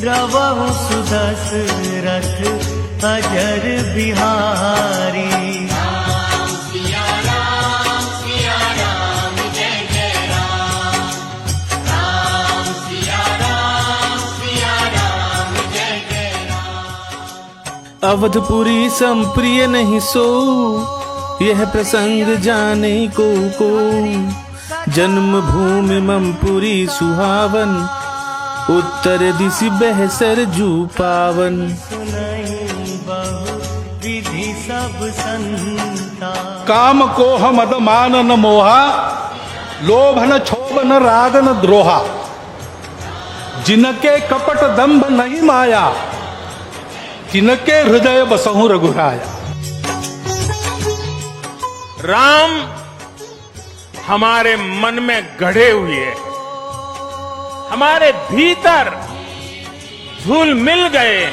द्रवहु सुदशरथ अजर बिहारी। अवधपुरी संप्रिय नहीं सो, यह प्रसंग जाने को जन्म भूमि ममपुरी सुहावन, उत्तर दिशि बहसर जू पावन। विधि सब संता काम कोह मद मान न मोहा, लोभ न क्षोभ न राग न द्रोहा, जिनके कपट दंभ नहीं माया, जिनके हृदय बसहु रघुराया। राम हमारे मन में गढ़े हुए, हमारे भीतर घुल मिल गए।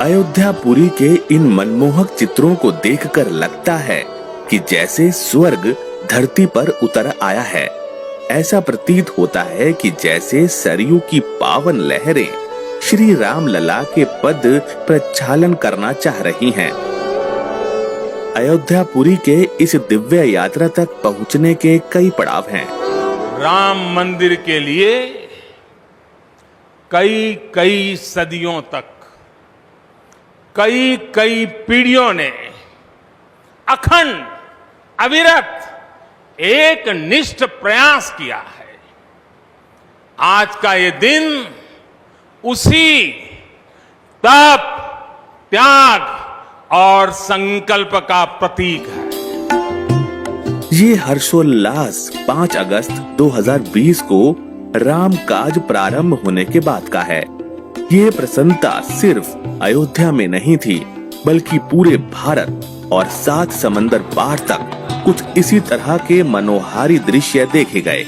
अयोध्यापुरी के इन मनमोहक चित्रों को देखकर लगता है कि जैसे स्वर्ग धरती पर उतर आया है। ऐसा प्रतीत होता है कि जैसे सरयू की पावन लहरें श्री राम लला के पद प्रक्षालन करना चाह रही हैं। अयोध्यापुरी के इस दिव्य यात्रा तक पहुंचने के कई पड़ाव हैं। राम मंदिर के लिए कई सदियों तक कई पीढ़ियों ने अखंड अविरत एक निष्ठ प्रयास किया है। आज का ये दिन उसी तप, त्याग और संकल्प का प्रतीक है। ये हर्षोल्लास 5 अगस्त 2020 को राम काज प्रारंभ होने के बाद का है। ये प्रसन्नता सिर्फ अयोध्या में नहीं थी, बल्कि पूरे भारत और 7 समंदर पार तक कुछ इसी तरह के मनोहारी दृश्य देखे गए।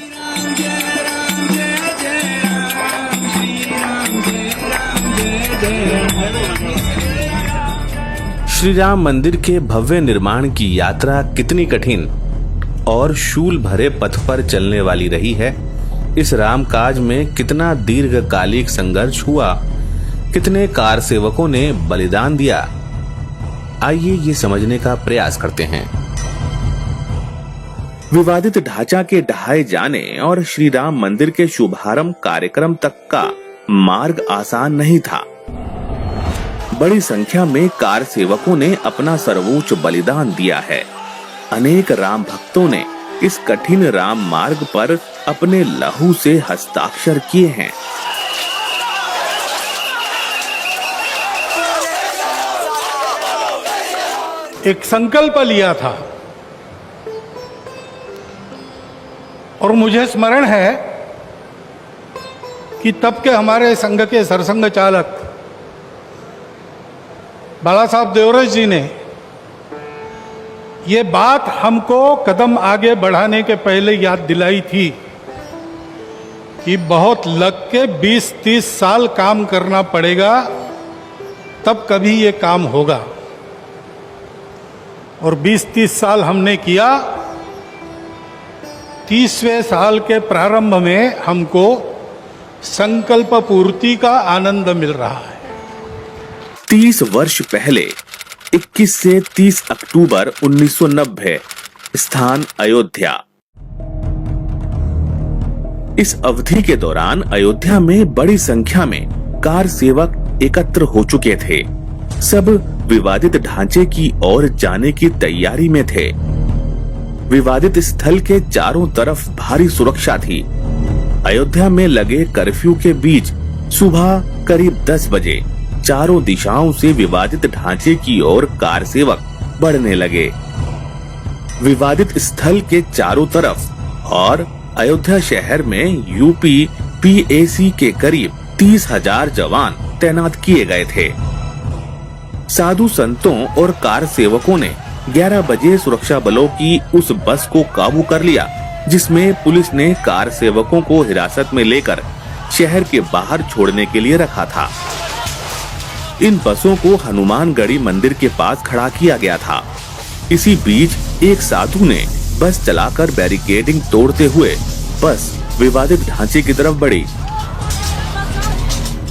श्री राम मंदिर के भव्य निर्माण की यात्रा कितनी कठिन और शूल भरे पथ पर चलने वाली रही है। इस रामकाज में कितना दीर्घकालिक संघर्ष हुआ, कितने कार सेवकों ने बलिदान दिया। आइए ये समझने का प्रयास करते हैं। विवादित ढांचा के ढहाए जाने और श्री राम मंदिर के शुभारंभ कार्यक्रम तक का मार्ग आसान नहीं था। बड़ी संख्या में कार सेवकों ने अपना सर्वोच्च बलिदान दिया है। अनेक राम भक्तों ने इस कठिन राम मार्ग पर अपने लहू से हस्ताक्षर किए हैं। एक संकल्प लिया था और मुझे स्मरण है कि तब के हमारे संघ के सरसंघ चालक बाला साहब देवरस जी ने ये बात हमको कदम आगे बढ़ाने के पहले याद दिलाई थी कि बहुत लग के 20-30 साल काम करना पड़ेगा, तब कभी ये काम होगा। और 20-30 साल हमने किया। 30वें साल के प्रारंभ में हमको संकल्प पूर्ति का आनंद मिल रहा है। 30 वर्ष पहले 21 से 30 अक्टूबर 1990, स्थान अयोध्या। इस अवधि के दौरान अयोध्या में बड़ी संख्या में कार सेवक एकत्र हो चुके थे। सब विवादित ढांचे की ओर जाने की तैयारी में थे। विवादित स्थल के चारों तरफ भारी सुरक्षा थी। अयोध्या में लगे कर्फ्यू के बीच सुबह करीब 10 बजे चारों दिशाओं से विवादित ढांचे की ओर कार सेवक बढ़ने लगे। विवादित स्थल के चारों तरफ और अयोध्या शहर में यूपी पीएसी के करीब 30,000 जवान तैनात किए गए थे। साधु संतों और कार सेवकों ने 11 बजे सुरक्षा बलों की उस बस को काबू कर लिया, जिसमें पुलिस ने कार सेवकों को हिरासत में लेकर शहर के बाहर छोड़ने के लिए रखा था। इन बसों को हनुमानगढ़ी मंदिर के पास खड़ा किया गया था। इसी बीच एक साधु ने बस चलाकर बैरिकेडिंग तोड़ते हुए बस विवादित ढांचे की तरफ बढ़ी।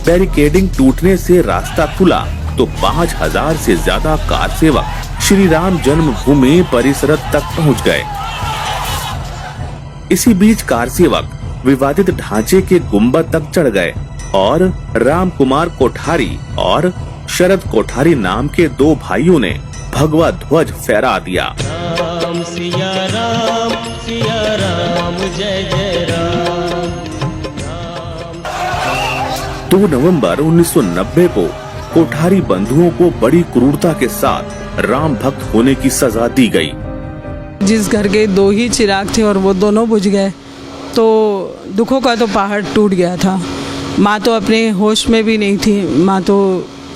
बैरिकेडिंग टूटने से रास्ता खुला तो 5000 से ज्यादा कार सेवक श्री राम जन्मभूमि परिसर तक पहुंच गए। इसी बीच कार सेवक विवादित ढांचे के गुंबद तक चढ़ गए और राम कुमार कोठारी और शरद कोठारी नाम के 2 भाइयों ने भगवा ध्वज फहरा दिया। राम सिया राम जय जय राम। 2 नवंबर 1990 को कोठारी बंधुओं को बड़ी क्रूरता के साथ राम भक्त होने की सजा दी गई। जिस घर के 2 ही चिराग थे और वो दोनों बुझ गए तो दुखों का तो पहाड़ टूट गया था। माँ तो अपने होश में भी नहीं थी। माँ तो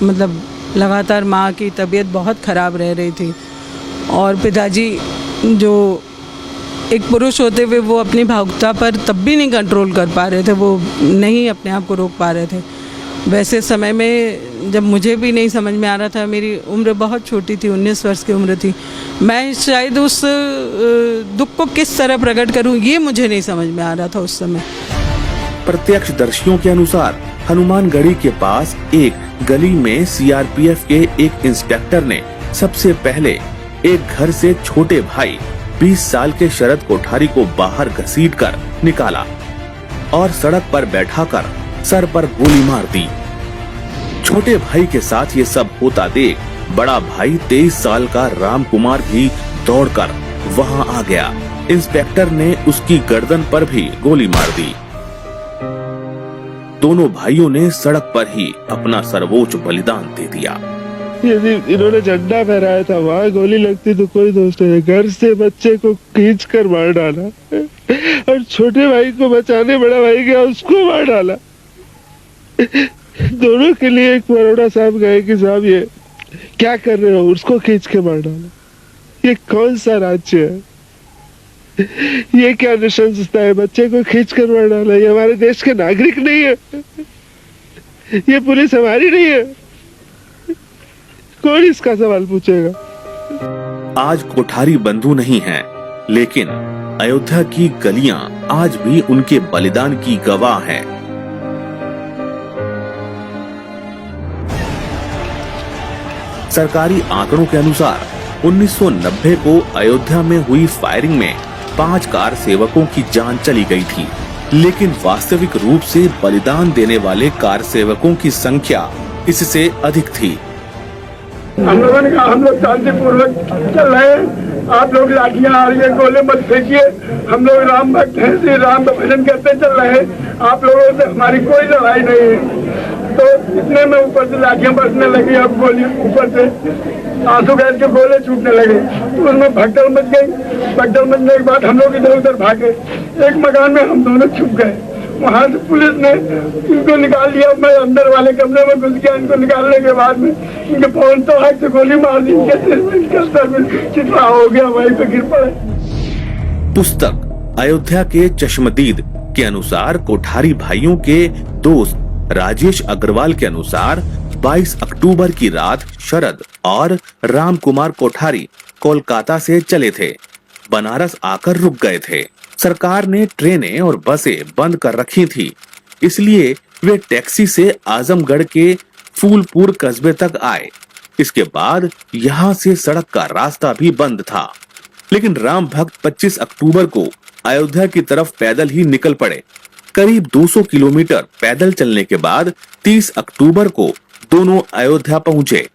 मतलब लगातार माँ की तबीयत बहुत ख़राब रह रही थी और पिताजी जो एक पुरुष होते हुए वो अपनी भावुकता पर तब भी नहीं कंट्रोल कर पा रहे थे, वो नहीं अपने आप को रोक पा रहे थे। वैसे समय में जब मुझे भी नहीं समझ में आ रहा था, मेरी उम्र बहुत छोटी थी, 19 वर्ष की उम्र थी, मैं शायद उस दुख को किस तरह प्रकट करूं ये मुझे नहीं समझ में आ रहा था उस समय। प्रत्यक्षदर्शियों के अनुसार हनुमानगढ़ी के पास एक गली में सीआरपीएफ के एक इंस्पेक्टर ने सबसे पहले एक घर से छोटे भाई 20 साल के शरद कोठारी को बाहर घसीटकर निकाला और सड़क पर बैठाकर सर पर गोली मार दी। छोटे भाई के साथ ये सब होता देख बड़ा भाई 23 साल का राम कुमार भी दौड़कर वहां आ गया। इंस्पेक्टर ने उसकी गर्दन पर भी गोली मार दी। दोनों भाइयों ने सड़क पर ही अपना सर्वोच्च बलिदान दे दिया। यदि इन्होंने झंडा फहराया था वहाँ गोली लगती तो कोई दोस्त नहीं। घर से बच्चे को खींच कर मार डाला और छोटे भाई को बचाने बड़ा भाई गया, उसको मार डाला। दोनों के लिए एक बड़ौदा साहब गए कि साहब ये क्या कर रहे हो, उसको खींच के मार डाला। ये कौन सा राज्य है, ये क्या नृशंसता है, बच्चे को खींच कर मार डाला। ये हमारे देश के नागरिक नहीं है, ये पुलिस हमारी नहीं है, कौन इसका सवाल पूछेगा। आज कोठारी बंधु नहीं हैं, लेकिन अयोध्या की गलियां आज भी उनके बलिदान की गवाह हैं। सरकारी आंकड़ों के अनुसार 1990 को अयोध्या में हुई फायरिंग में 5 कार सेवकों की जान चली गई थी, लेकिन वास्तविक रूप से बलिदान देने वाले कार सेवकों की संख्या इससे अधिक थी। हम लोगों ने कहा हम लोग शांतिपूर्वक चल रहे हैं, आप लोग लाठियां आ रही है, गोले मत फेंकिए, हम लोग राम भक्त हैं, श्री राम का भजन करते चल रहे हैं, आप लोगों से हमारी कोई लड़ाई नहीं है। तो इतने में ऊपर से लाठियां बरसने लगी, अब गोली ऊपर से आंसू गैस के गोले छूटने लगे, तो उसमें भगदड़ मच गई। भगदड़ मचने के बाद हम लोग इधर उधर भागे, एक मकान में हम दोनों छुप गए। वहाँ से पुलिस ने इनको निकाल लिया। मैं अंदर वाले कमरे में घुस गया। इनको निकालने के बाद में इनके फोन तो हाथ से गोली मार दी, इनके सर में चितरा हो गया, वहीं पे गिर पड़े। पुस्तक अयोध्या के चश्मदीद के अनुसार कोठारी भाइयों के दोस्त राजेश अग्रवाल के अनुसार 22 अक्टूबर की रात शरद और राम कुमार कोठारी कोलकाता से चले थे, बनारस आकर रुक गए थे। सरकार ने ट्रेनें और बसें बंद कर रखी थी, इसलिए वे टैक्सी से आजमगढ़ के फूलपुर कस्बे तक आए। इसके बाद यहाँ से सड़क का रास्ता भी बंद था, लेकिन राम भक्त 25 अक्टूबर को अयोध्या की तरफ पैदल ही निकल पड़े। करीब 200 किलोमीटर पैदल चलने के बाद 30 अक्टूबर को दोनों अयोध्या पहुंचे।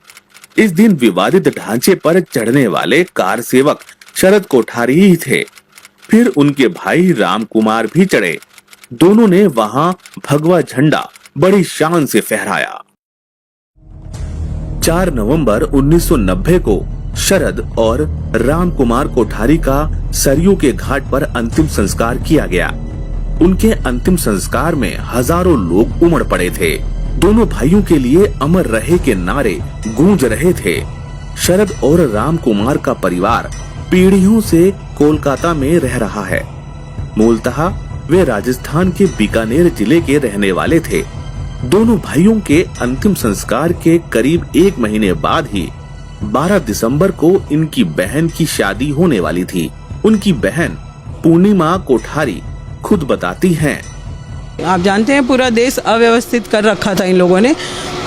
इस दिन विवादित ढांचे पर चढ़ने वाले कार सेवक शरद कोठारी ही थे। फिर उनके भाई राम कुमार भी चढ़े। दोनों ने वहां भगवा झंडा बड़ी शान से फहराया। 4 नवंबर 1990 को शरद और राम कुमार कोठारी का सरयू के घाट पर अंतिम संस्कार किया गया। उनके अंतिम संस्कार में हजारों लोग उमड़ पड़े थे। दोनों भाइयों के लिए अमर रहे के नारे गूंज रहे थे। शरद और राम कुमार का परिवार पीढ़ियों से कोलकाता में रह रहा है। मूलतः वे राजस्थान के बीकानेर जिले के रहने वाले थे। दोनों भाइयों के अंतिम संस्कार के करीब 1 महीने बाद ही 12 दिसंबर को इनकी बहन की शादी होने वाली थी। उनकी बहन पूर्णिमा कोठारी खुद बताती हैं, आप जानते हैं पूरा देश अव्यवस्थित कर रखा था इन लोगों ने,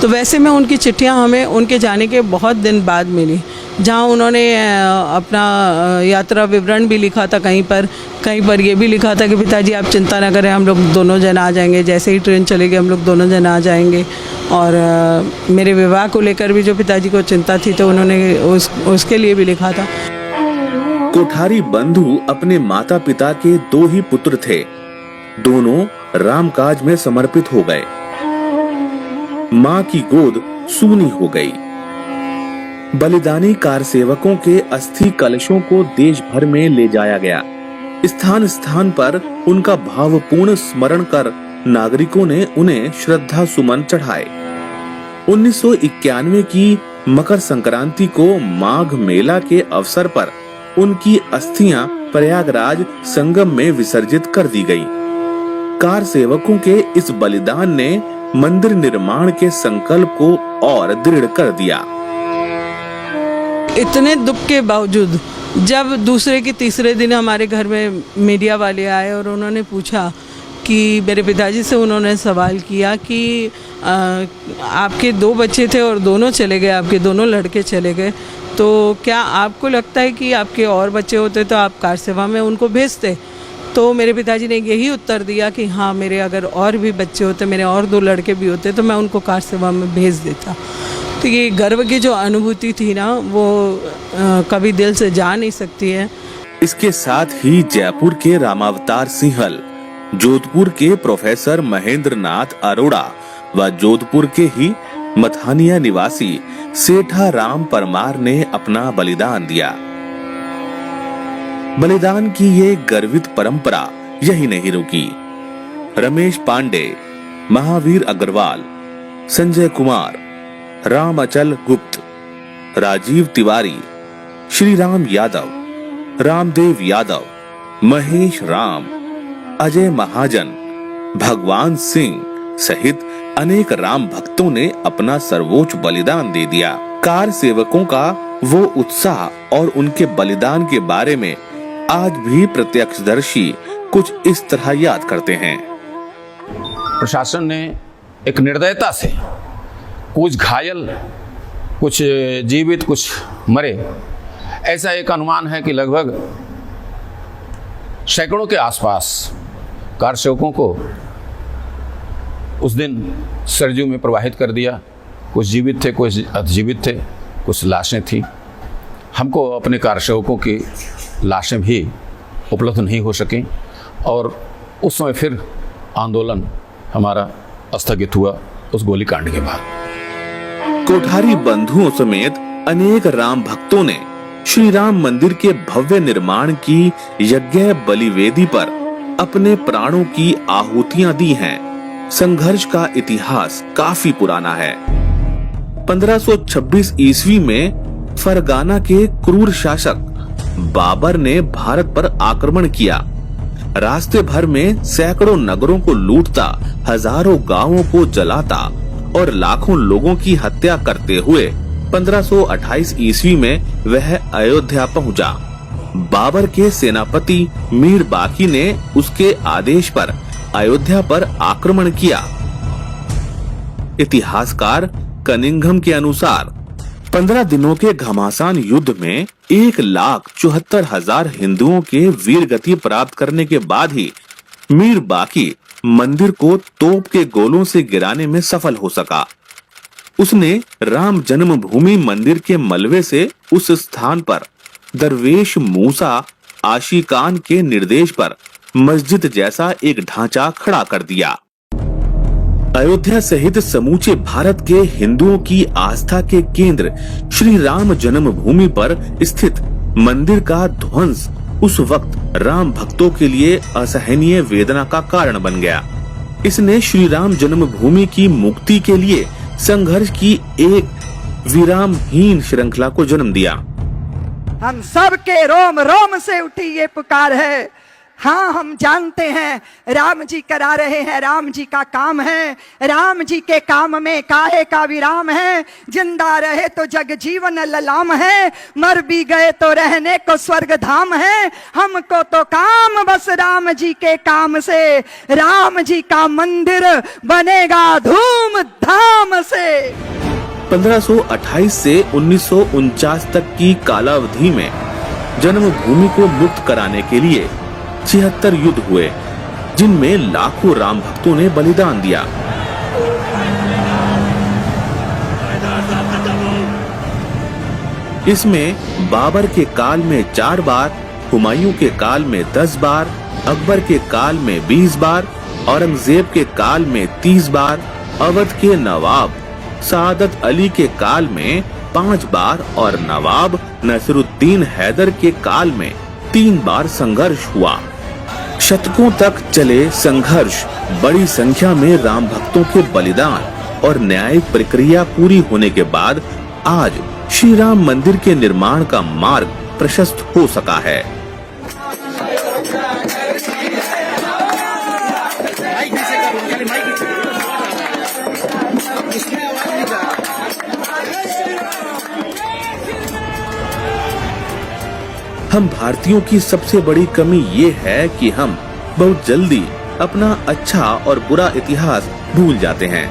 तो वैसे में उनकी चिट्ठियां हमें उनके जाने के बहुत दिन बाद मिली, जहां उन्होंने अपना यात्रा विवरण भी लिखा था। कहीं पर ये भी लिखा था कि पिताजी आप चिंता ना करें, हम लोग दोनों जन आ जाएंगे, जैसे ही ट्रेन चलेगी हम लोग दोनों जन आ जाएंगे। और मेरे विवाह को लेकर भी जो पिताजी को चिंता थी तो उन्होंने उसके लिए भी लिखा था। कोठारी बंधु अपने माता पिता के 2 ही पुत्र थे, दोनों रामकाज में समर्पित हो गए। मां की गोद सूनी हो गई। बलिदानी कार सेवकों के अस्थि कलशों को देश भर में ले जाया गया। स्थान स्थान पर उनका भावपूर्ण स्मरण कर नागरिकों ने उन्हें श्रद्धा सुमन चढ़ाए। 1991 की मकर संक्रांति को माघ मेला के अवसर पर उनकी अस्थियां प्रयागराज संगम में विसर्जित कर दी गई। कार सेवकों के इस बलिदान ने मंदिर निर्माण के संकल्प को और दृढ़ कर दिया। इतने दुख के बावजूद जब दूसरे के तीसरे दिन हमारे घर में मीडिया वाले आए और उन्होंने पूछा कि मेरे पिताजी से उन्होंने सवाल किया कि आपके 2 बच्चे थे और दोनों चले गए, आपके दोनों लड़के चले गए, तो क्या आपको लगता है कि आपके और बच्चे होते तो आप कार सेवा में उनको भेजते? तो मेरे पिताजी ने यही उत्तर दिया कि हाँ, मेरे अगर और भी बच्चे होते, मेरे और 2 लड़के भी होते तो मैं उनको कार सेवा में भेज देता। तो ये गर्व की जो अनुभूति थी ना, वो कभी दिल से जा नहीं सकती है। इसके साथ ही जयपुर के रामावतार सिंहल, जोधपुर के प्रोफेसर महेंद्र नाथ अरोड़ा व जोधपुर के ही मथानिया निवासी सेठा राम परमार ने अपना बलिदान दिया। बलिदान की ये गर्वित परंपरा यही नहीं रुकी। रमेश पांडे, महावीर अग्रवाल, संजय कुमार, राम अचल गुप्त, राजीव तिवारी, श्री राम यादव, रामदेव यादव, महेश राम, अजय महाजन, भगवान सिंह सहित अनेक राम भक्तों ने अपना सर्वोच्च बलिदान दे दिया। कार सेवकों का वो उत्साह और उनके बलिदान के बारे में आज भी प्रत्यक्षदर्शी कुछ इस तरह याद करते हैं। प्रशासन ने एक निर्दयता से कुछ घायल, कुछ जीवित, कुछ मरे, ऐसा एक अनुमान है कि लगभग सैकड़ों के आसपास कार सेवकों को उस दिन सरजू में प्रवाहित कर दिया। कुछ जीवित थे, कुछ अजीवित थे, कुछ लाशें थी। हमको अपने कार सेवकों की लाशें भी उपलब्ध नहीं हो सकें और उस समय फिर आंदोलन हमारा स्थगित हुआ उस गोलीकांड के बाद। कोठारी बंधुओं समेत अनेक राम भक्तों ने श्री राम मंदिर के भव्य निर्माण की यज्ञ बलिवेदी पर अपने प्राणों की आहुतियां दी हैं। संघर्ष का इतिहास काफी पुराना है। 1526 ईस्वी में फरगाना के क्रूर शासक बाबर ने भारत पर आक्रमण किया। रास्ते भर में सैकड़ों नगरों को लूटता, हजारों गांवों को जलाता और लाखों लोगों की हत्या करते हुए 1528 ईस्वी में वह अयोध्या पहुंचा। बाबर के सेनापति मीर बाकी ने उसके आदेश पर अयोध्या पर आक्रमण किया। इतिहासकार कनिंघम के अनुसार 15 दिनों के घमासान युद्ध में 1,74,000 हिंदुओं के वीर गति प्राप्त करने के बाद ही मीर बाकी मंदिर को तोप के गोलों से गिराने में सफल हो सका। उसने राम जन्मभूमि मंदिर के मलबे से उस स्थान पर दरवेश मूसा आशिकान के निर्देश पर मस्जिद जैसा एक ढांचा खड़ा कर दिया। अयोध्या सहित समूचे भारत के हिंदुओं की आस्था के केंद्र श्री राम जन्मभूमि पर स्थित मंदिर का ध्वंस उस वक्त राम भक्तों के लिए असहनीय वेदना का कारण बन गया। इसने श्री राम जन्मभूमि की मुक्ति के लिए संघर्ष की एक विरामहीन श्रृंखला को जन्म दिया। हम सब के रोम रोम से उठी ये पुकार है, हाँ हम जानते हैं राम जी करा रहे हैं, राम जी का काम है, राम जी के काम में काहे का विराम है। जिंदा रहे तो जग जीवन ललाम है, मर भी गए तो रहने को स्वर्ग धाम है। हमको तो काम बस राम जी के काम से, राम जी का मंदिर बनेगा धूम धाम से। 1528 से 1949 तक की कालावधि में जन्मभूमि को मुक्त कराने के लिए 76 युद्ध हुए, जिनमें लाखों राम भक्तों ने बलिदान दिया। इसमें बाबर के काल में 4 बार, हुमायूं के काल में 10 बार, अकबर के काल में 20 बार, औरंगजेब के काल में 30 बार, अवध के नवाब सादत अली के काल में 5 बार और नवाब नसरुद्दीन हैदर के काल में 3 बार संघर्ष हुआ। शतकों तक चले संघर्ष, बड़ी संख्या में राम भक्तों के बलिदान और न्यायिक प्रक्रिया पूरी होने के बाद आज श्री राम मंदिर के निर्माण का मार्ग प्रशस्त हो सका है। हम भारतीयों की सबसे बड़ी कमी ये है कि हम बहुत जल्दी अपना अच्छा और बुरा इतिहास भूल जाते हैं।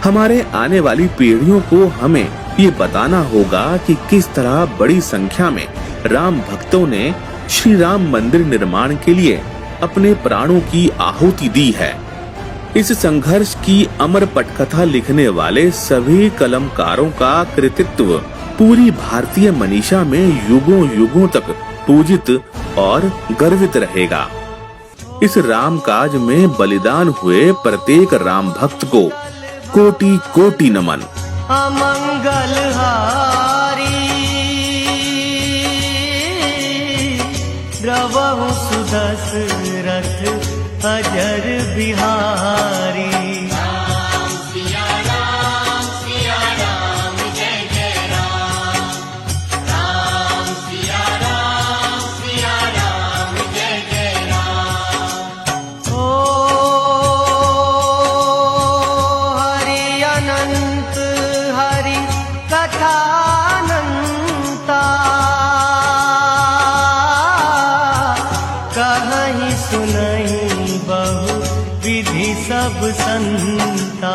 हमारे आने वाली पीढ़ियों को हमें ये बताना होगा कि किस तरह बड़ी संख्या में राम भक्तों ने श्री राम मंदिर निर्माण के लिए अपने प्राणों की आहुति दी है। इस संघर्ष की अमर पटकथा लिखने वाले सभी कलमकारों का कृतित्व पूरी भारतीय मनीषा में युगों युगों तक पूजित और गर्वित रहेगा। इस राम काज में बलिदान हुए प्रत्येक राम भक्त को कोटि कोटि नमन। अमंगल हारी द्रवहु सुदशरथ अजर बिहारी। सब संता